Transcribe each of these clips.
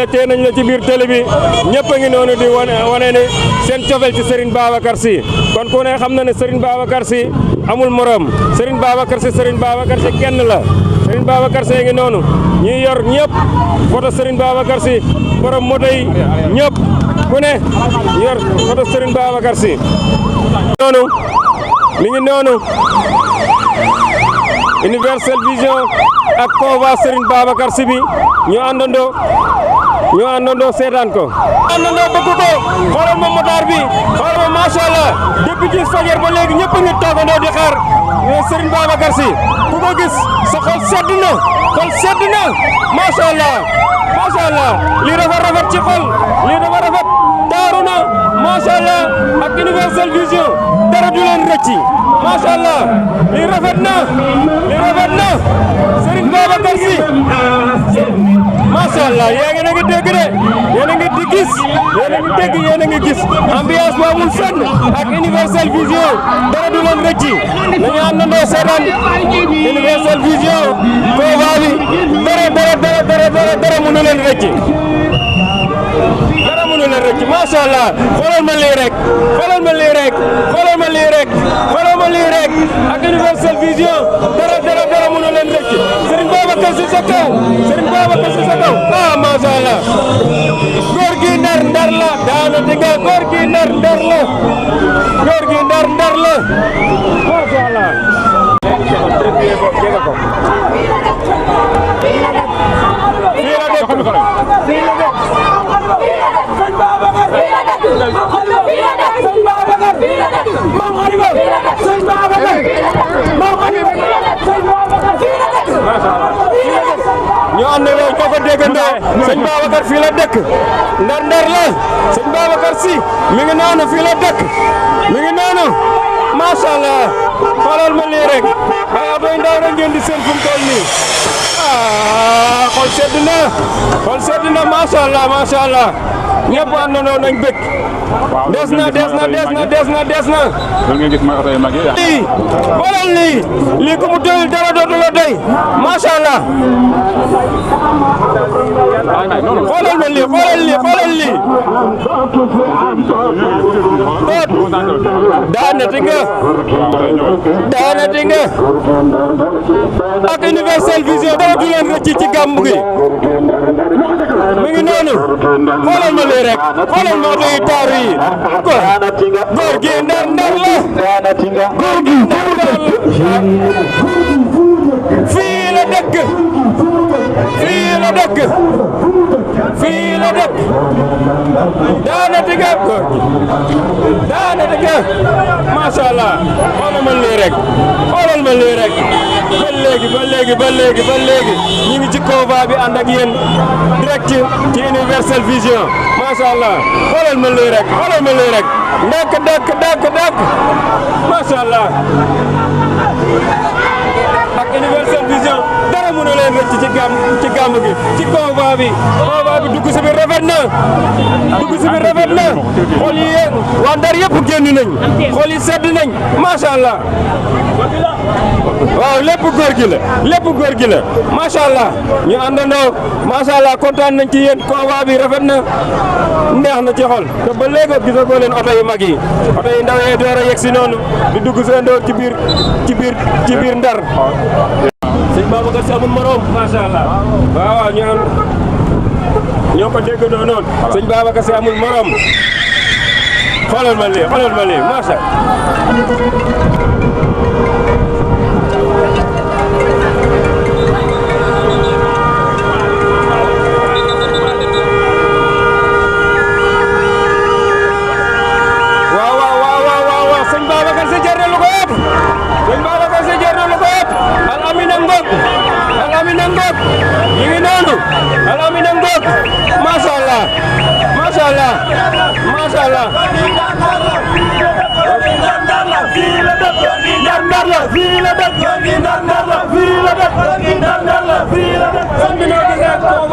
la tee nañ la ci biir télé bi ñëpp a ngi noonu di wane ne seen cofeel ci Serigne Babacar Sy kon ku ne xam na ne Serigne Babacar Sy amul morom Serigne Babacar Sy kenn la Serigne Babacar Sy ngi noonu ñi yor ñëpp photo Serigne Babacar Sy borom moto yi ñëpp ku ne yor photo Serigne Babacar Sy noonu mi ngi noonu Universel Vision ak convoi Serigne Babacar Sy bi ñu àndandoo seetaan ko àndandoo bëgg ko xoolal ma motaar bi xoolal ma macha allah depuis ci fajar ba léegi ñëpp a ngi toogandoo di xaar Serigne Babacar Sy ku ko gis sa xol sedd na macha allah lii dafa rafet ci xol lii dafa rafet taaru na macha allah ak Universel Vision dara du leen rëcci macha allah lii rafet na Serigne Babacar Sy macha allah yaa ngi dégg de yéen a ngi di gis yéen a ngi gis ambiance bu amul fenn ak Universel Vision dara du leen rëcci nañu àndandoo seetaan Universel Vision convoi bi dara mënu leen rëcci macha allah xoolal ma lii rek ak Universel Vision dara mënu leen rëcc Serigne Babacar Sy sa kaw ah macha allah góor gi ndar la daana dinga góor gi ndar la macha allah ñu ànd ñoo ko déggandoo sëñ Babacar fii la dëkk ndar la sëñ Babacar Sy mi ngi noonu fii la dëkk mi ngi noonu macha allah xoolal ma lii rek ay oto yu ndaw rek ngeen di seen fu mu toll nii xol sedd na macha allah ñëpp àndandoo nañ bëgg des na. loolu ngeen gis mooy oto yu mag yi. xoolal lii ku mu doyul dara dootu la doy macha allah. xoolal ma lii. daanati nga. ak Universel Vision dara du leen rëcc ci gàmmu gi mi ngi noonu xoolal ma lii rek xoolal ma oto yu taaru yi góor gi ndar la fii la dëkk daanati nga góor gi macha allah xoolal ma lii rek ba léegi ñu ngi ci convoi bi ànd ak yéen direct ci Universel Vision macha allah xoolal ma lii rek ndàkk macha allah ak Universel Vision dara mënu leen rëcc ci gàmm gi ci convoi bi dugg si bi rafet na xool yi waa Ndar yëpp génn nañ xool yi sedd nañ macha allah waaw lépp góor gi la macha allah ñu àndandoo macha allah kontaan nañ ci yéen convoi bi rafet na neex na ci xol te ba léegi gisagoo leen oto yu mag yi oto yu ndaw yi door a yegg si noonu di dugg seen door ci biir Ndar sëñ Babacar Sy amul morom macha allah waaw ñoo ko dégg noonu sëñ Babacar Sy amul morom xoolal ma lii macha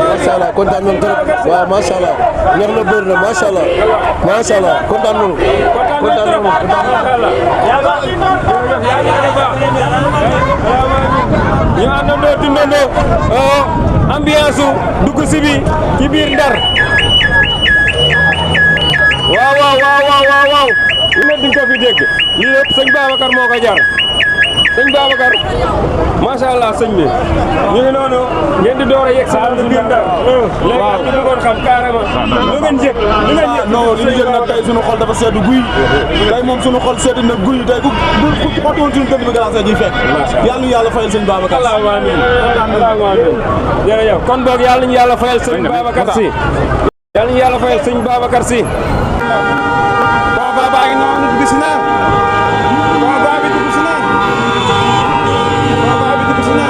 macha allah kontaan nañu trop waaw macha allah neex na bëri na macha allah kontaan nañu ñu àndandoo dundandoo ambiance dugg si bi ci biir Ndar waaw lu ne di nga ko fi dégg lii lépp sëñ Babacar moo ko jar sëñ Babacar macha allah sëñ bi ñu ngi noonu ngeen di door a yegg sa biir Ndar léegi ñu bëggoon xam carrément lu ngeen jëg non li ñu jëg nag tey suñu xol dafa sedd guy tey moom suñu xol sedd na guy tey ku xotoon suñu tëdd bi galancé di fekk yàlla ñu yàlla fayal sëñ Babacar allahumma amiin jërëjëf kon boog yàlla ñu yàlla fayal sëñ Babacar si yàlla ñu yàlla fayal sëñ Babacar si baa ngi noonu dugg si na baa bi dugg si na baa bi dugg si na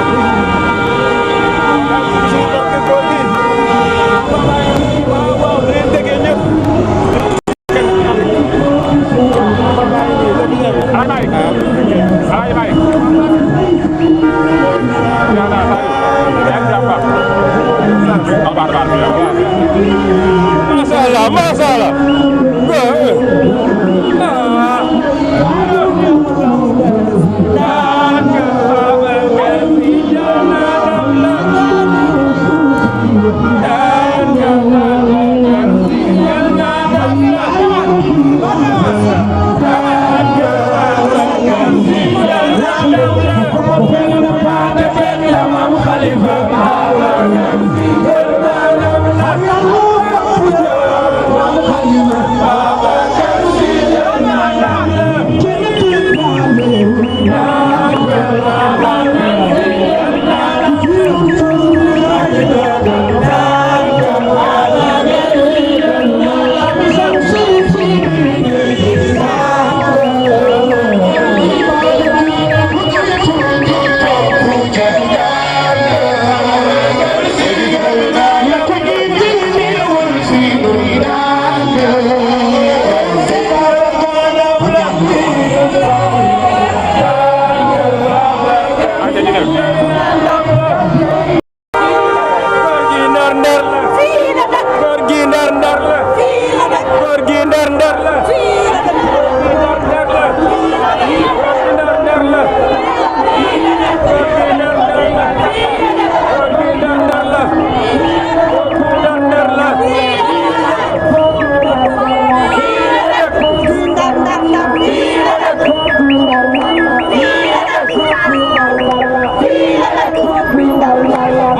waaw da ngeen déggee ñëpp masha Allah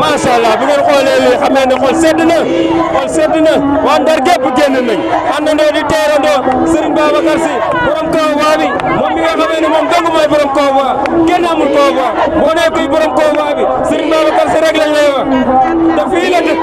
macha allah bu ngeen xoolee lii xam ne xol sedd na waa Ndar gépp génn nañ àndandoo di teerandoo Serigne Babacar Sy borom convoi bi moom mi nga xamee ne moom dong mooy borom convoi kenn amul convoi boo nee kuy borom convoi bi Serigne Babacar Sy rek lañ lay wax te fii la dëkk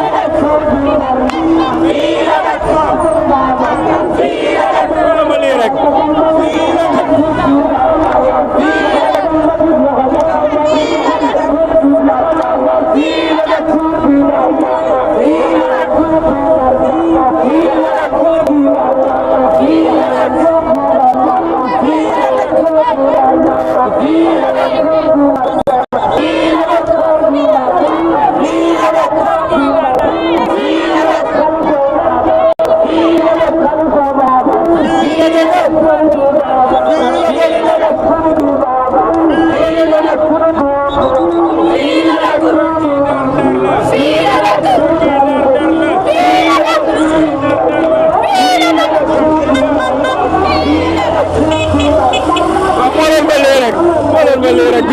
wala ma lii rek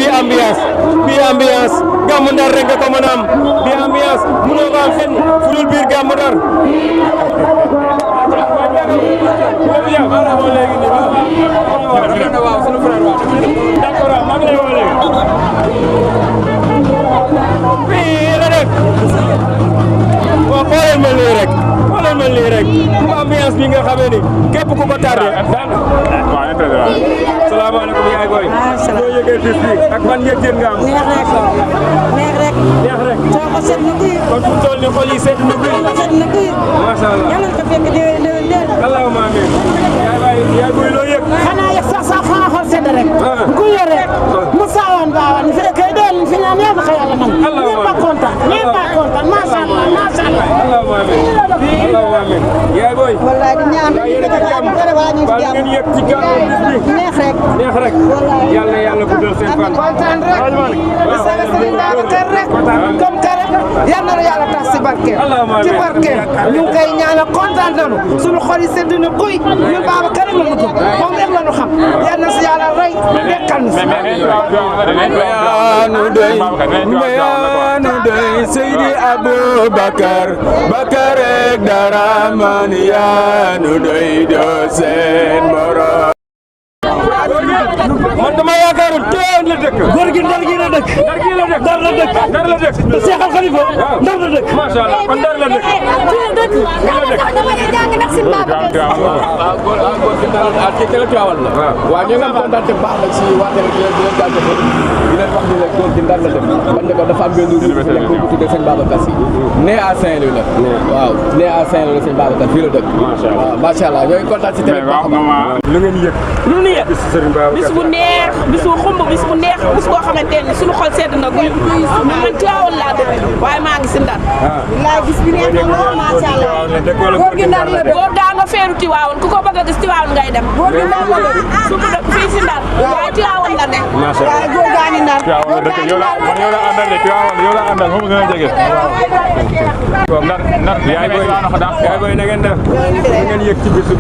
bii ambiance gàmmu Ndar rek nga ko mën a am bii ambiance mënoo ko am fenn fu dul biir gàmmu Ndar waaw sunu frère waaw d'accord waaw maa ngi lay woo léegi fii la def waaw xoolal ma lii rek ambiance bi nga xamee ni képp ku ko tardé salaamaaleykum yaay booy. boo yëgee bis bi ak ban yëg-yëg nga am. neex rek. soo ko seet na kuy. kon fu mu toll nii xol yi seet na kuy. macha allah yàlla na ko fekk déwén. allahumma amiin. yaay booy loo yëg. xanaa yëg sax xanaa xol sedd rek. ku yore rek. mu saawaan baawaan fi rek kay doon fi ñaan yàlla ko yàlla man. allahumma amiin ñëpp a kontaan macha allah. allahumma amiin yaay booy wallaay di ñaan yéen a ci jàmm ba ngeen yëg ci gàmmu bis bi neex rek yàlla yàlla guddal seen fan kontaan rek di sant Serigne Babacar rek comme que rek yal na yàlla tax si barke ci barke ñu ngi koy ñaanal kontaan nañu suñu xol yi sedd na guy ñun Babacar rek la ñu gëm moom rek la ñu xam yal na si yàlla rey dekkal ñu si Mbayanu doy Seydi Aboubacar Bakar ak Daraman yaanu doy doo seen morom man dama yaakaaroon Tiwaawan la dëkk. góor gi ndar gi la dëkk. ndar la dëkk. ndar la dëkk. te Cheikh Al Khalifa ndar la dëkk. macha allah kon ndar la dëkk. waaw ñu ngi kontaan bu baax nag si waa tamit di leen jaajëfal di leen wax ni la góor gi ndar la dem bañ ne ko dafa am benn ruur bu tuddee sëñ Babacar Si né à Saint-Louis la waaw né à Saint-Louis la sëñ Babacar fii la dëkk waaw macha allah ñoo ngi kontaan si tamit baax a baax lu ngeen yëg lu nu yëg bis bu neex bis bu xumb bis bu neex bis boo xamante ne suñu xol sedd na guy man Tiwaawan laa dëkk waaye maa ngi si Ndar wallaay bis bi neex na lool macha allah góor gi ndar la dëkk góor daa nga feeru Tiwaawan ku ko bëgg a gis Tiwaawan ngay dem góor gi ndar la dëkk su mu dëkk fii si Ndar waaye Tiwaawan la nekk waaye góor gaa ngi ndar yow la àndal de yow la àndal moom gën a jege ndar yaay booy na ngeen def ngeen yëg ci bisu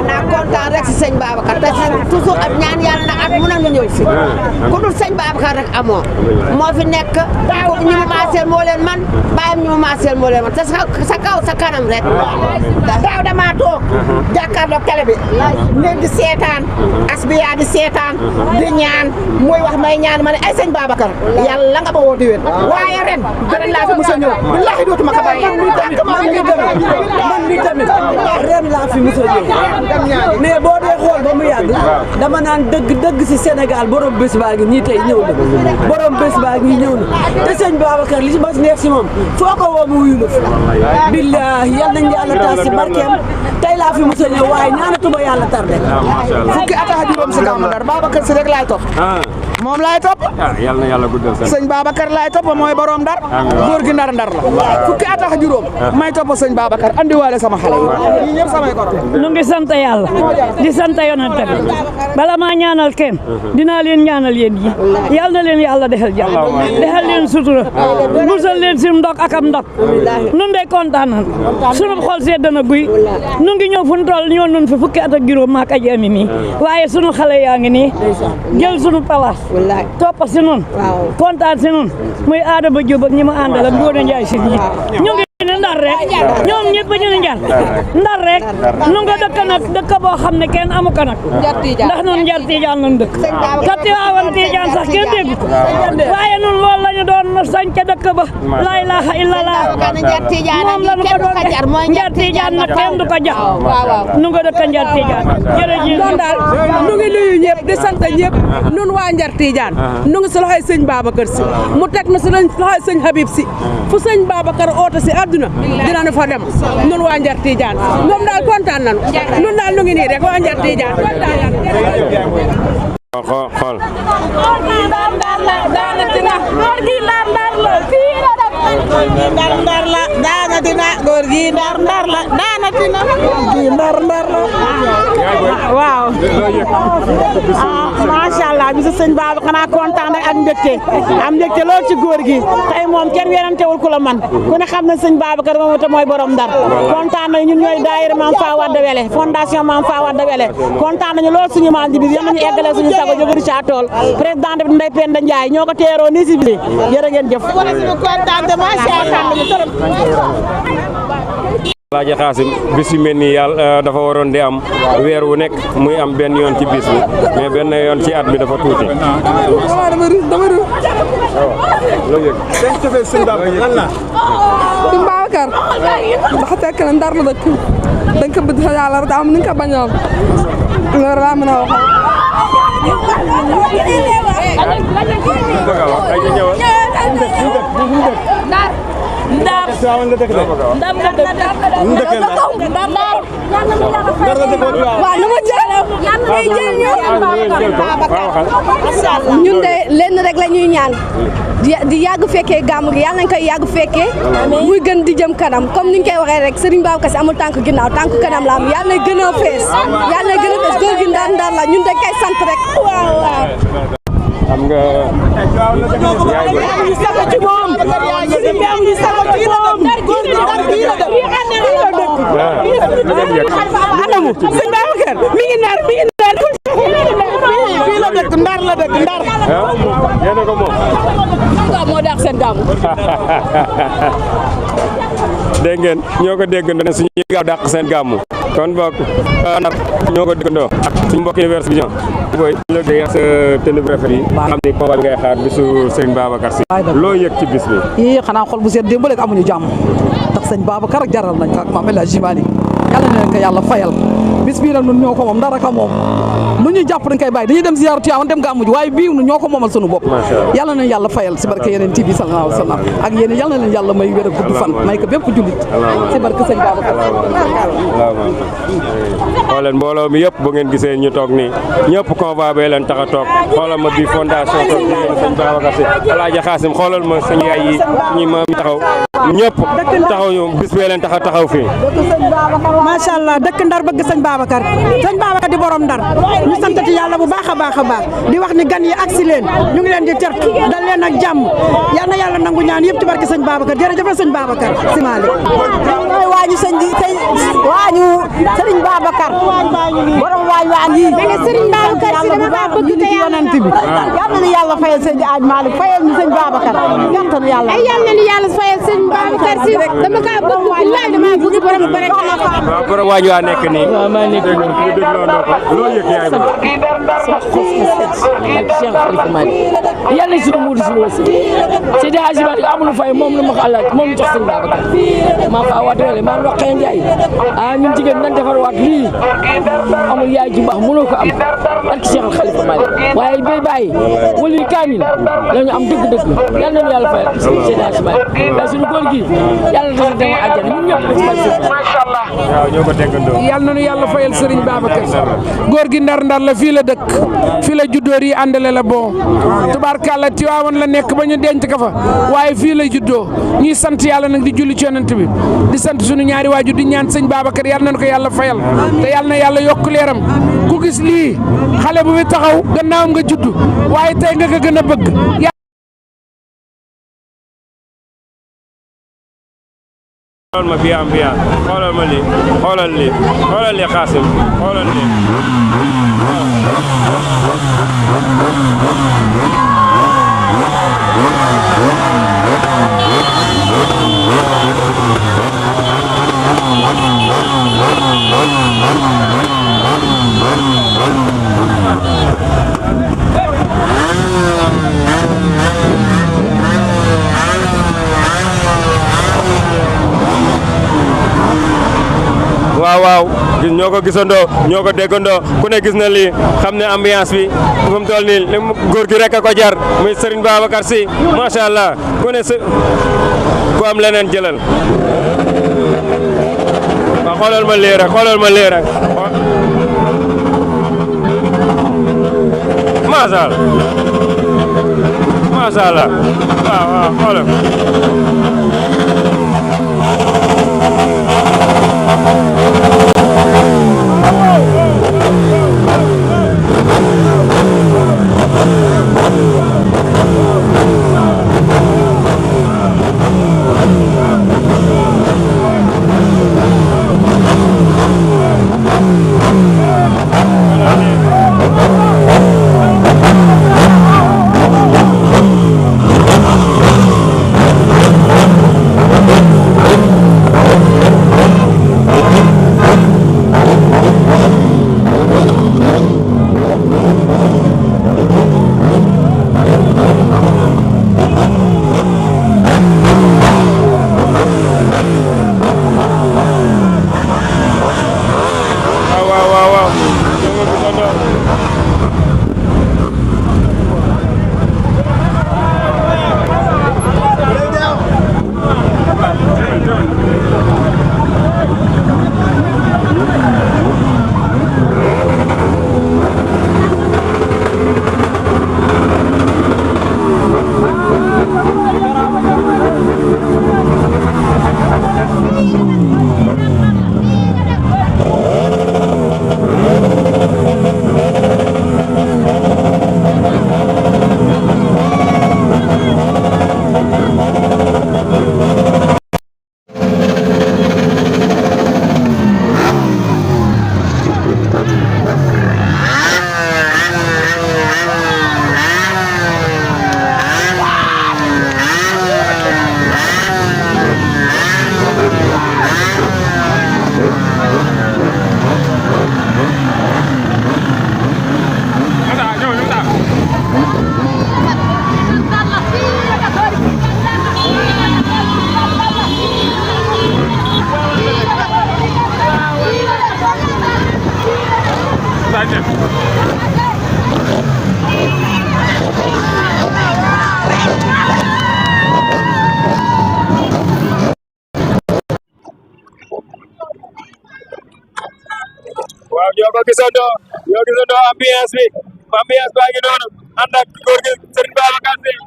naa kontaan rek si sëñ Babacar te toujours ak ñaan yàlla nag at mu na nga ñëw fi ku dul sëñ Babacar rek amoo moo fi nekk ñu mu maaseel moo leen man bàyyam ñu mu maaseel moo leen man te sa kaw sa kanam rek daaw damaa toog jàkkaarloog télé bi ngeen di seetaan asbiya di seetaan di ñaan muy wax may ñaan ma ne ay sëñ Babacar yàlla nga ba woo diwén waaye ren ren laa fi mos a ñëw billahi dootuma ko bàyyi man mi tamit ren laa fi mos a ñëw mais boo dee xool ba mu yàgg dama naan dëgg si Sénégal borom bés baa ngi nii tey ñëw na borom bés baa ngi ñëw na te sëñ Babacar li si mas neex si moom foo ko woo mu wuyu la fi billahi yal nañ yàlla taas si barkeem tey laa fi mos a ñëw waaye ñaanatuma yàlla tardé fukki at ak juróom si gàmmu Ndar Babacar si rek laay topp moom laay topp yàlla na yàlla guddal seen sëñ Babacar laay topp mooy borom Ndar góor gi ndar la fukki at ak juróom may topp sëñ Babacar andiwaale sama xale yi ñëpp samay ko nu ngi sant yàlla di sant yonent bi bala maa ñaanal kenn dinaa leen ñaanal yéen yi yal na leen yàlla defal jàmm defal leen sutura musal leen si ndok ak am ndok nun de kontaan nan sunu xol sedd na guy nu ngi ñëw fu nu toll ñoo nun fi fukki at ak juróom maak aji ami mi waaye sunu xale yaa ngi nii jël sunu place topp si nun kontaan si nun muy Adama Diop ak ñi ma àndal ak Ngoné Ndiaye si ñu ngi ne Ndar rek ñoom ñëpp ñu ne Ndar rek nu nga dëkk nag dëkk boo xam ne kenn amu ko nag ndax nun Njar Tijaan lañ dëkk te Tiwaawan Tijaan sax kenn dégg ko waaye nun loolu la ñu doon sañ ca dëkk ba la ilaha illallah moom la ñu ko doon Njar Tijaan nag kenn du ko jax nu nga dëkk Njar Tijaan jërëjëf noonu daal nu ngi nuyu ñëpp di sant ñëpp nun waa Njar Tijaan nu ngi si loxoy sëñ Babacar Si mu teg na si loxoy sëñ Habib Si fu sëñ Babacar oote si àdduna dinañu fa dem nun waa Njar Tijaan moom daal kontaan nañu nun daal nu ngi nii rek waa Njar Tijaan kontaan nañu xool góor gi ndar la daanati na góor gi ndar la fii la dem góor gi ndar la daanati na góor gi ndar la daanati na góor gi ndar la waaw macha allah bisu sëñ Baba xanaa kontaan rek ak mbégte am mbégte lool ci góor gi tey moom kenn werantewul ku la man ku ne xam na sëñ Babacar moom te mooy borom Ndar kontaan nañu ñun ñooy daayira Maam Fa Wadda Wele fondation Maam Fa Wadda Wele kontaan nañu lool suñu maam ji bi yal nañu eggale suñu sago jóguri ca tool président bi Ndeye Penda Ndiaye ñoo ko teeroo nii si bi jërë ngeen jëf Alaaji Xaasim bis yu mel nii yàlla dafa waroon di am weer wu nekk muy am benn yoon ci bis bi mais benn yoon ci at bi dafa tuuti. sëñ Babacar dafa fekk ne Ndar la dëkk dañ ko bëgg yàlla rek am ni nga ko bañoon loolu laa mën a wax Ndar ngay jël ñun de lenn rek la ñuy ñaan di yàgg fekkee gàmmu gi yàlla nañ koy yàgg fekkee muy gën di jëm kanam comme niñ koy waxee rek Serigne Babacar Sy amul tànk ginnaaw tànk kanam la am yàlla na gën a fees yàlla na gën a fees góor gi ndar la ñun dañ koy sant rek waaw xam nga amuñu sago ci moom Serigne bi amuñu sago ci moom góor gi ndar bii la dëkk anamu Serigne Babacar mi ngi ndar fii la dëkk ndar la dëkk ndar yéen a ko moom moo daax seen gàmmu dégg ngeen ñoo ko dégg ne suñu gaaw dàq seen gàmmu kon bokk nag ñoo ko déggandoo ak suñu mbokk Université Vision booy la dégg sa tenue bu rafet yi xam ni combat bi ngay xaar bisu Serigne Babacar Sy loo yëg ci bis bi yii xanaa xol bu seet démb rek amuñu jàmm ndax sëñ Babacar ak jaral nañ ko ak Mame El Hadji Malick yàlla na leen ko yàlla fayal bis bii nag ñun ñoo ko moom dara ka moom lu ñu jàpp dañ koy bàyyi dañuy dem ziyaara Tiwaawan dem gàmmu ji waaye bii ñoo ko moomal sunu bopp yàlla na leen yàlla fayal si barke yeneen TV sallallahu alayhi wa sallam ak yéen yàlla na leen yàlla may wér ak gudd fan may ko bépp jullit si barke sëñ Babacar xooleen mbooloo mi yëpp bu ngeen gisee ñu toog nii ñëpp convoi bee leen tax a toog xoolal ma bi fondation toog di leen sëñ Babacar Sy Alaaji Xaasim xoolal ma sëñ yaay yi ñi ma taxaw ñëpp taxaw ñu bis bee leen tax a taxaw fii macha allah dëkk Ndar bëgg sëñ Babacar di borom Ndar ñu santati yàlla bu baax a baax di wax ni gan yi agsi leen ñu ngi leen di tertu dal leen ak jàmm yal na yàlla nangu ñaan yëpp ci barke sëñ Babacar jërëjëf sëñ Babacar Sy Malick mooy waañu waañu Serigne Babacar borom waañ yi Serigne Babacar Sy dama kaa bëgg te yonent bi yal na yàlla fayal sëñ Aaj Malick fayal ñu sëñ Babacar gàttal yàlla ay yal na yàlla fayal sëñ Babacar Sy dama kaa bëgg billahi dama bëgg borom bare waaw borom waañ waa nekk nii waaw maa nekk nii ñu dégloo ndoo ko loo yëg yaay ba yàlla na suñu muudi suñu wasi Seydi Hadji Malick amul fay moom la ma ko àllaaj moom jox sëñ Babacar maa fa waat wele maa Rokhaya Ndiaye ñun jigéen nan defar waat lii amul yaay ju baax mënoo ko am ak Cheikh Al Khalifa Malick waaye bay bàyyi wali kaamil lañu am dëgg-dëgg yal nañu yàlla fayal Seydi Hadji Malick waaye suñu góor gi yàlla dafa dem àjjana ñun ñëpp dafa macha allah waaw ñoo ko déggandoo yal nañu yàlla fayal Serigne Babacar góor gi ndar la fii la dëkk fii la juddoo yi àndale la bon tubaarkàlla Tiwaawan la nekk ba ñu denc ka fa waaye fii la juddoo ñuy sant yàlla nag di julli ci yonent bi di sant suñu ñaari waajur di ñaan sëñ Babacar yal nañu ko yàlla fayal te yal na yàlla yokk leeram ku gis lii xale bu fi taxaw gannaawam nga judd waaye tey nga ko gën a bëgg xoolal ma bi ambiance xoolal ma lii xoolal lii xoolal lii Xaasim xoolal lii waaw gis ñoo ko gisandoo ñoo ko déggandoo ku ne gis na lii xam ne ambiance bi fu mu toll nii li góor gi rek a ko jar muy Serigne Babacar Sy macha allah ku ne ku am leneen jëlal waaw xoolal ma lii rek xoolal ma lii rek macha allah macha allah waaw xoolal gisandoo ambiance bi baa ngi noonu ànd ak góor gi Serigne Babacar Sy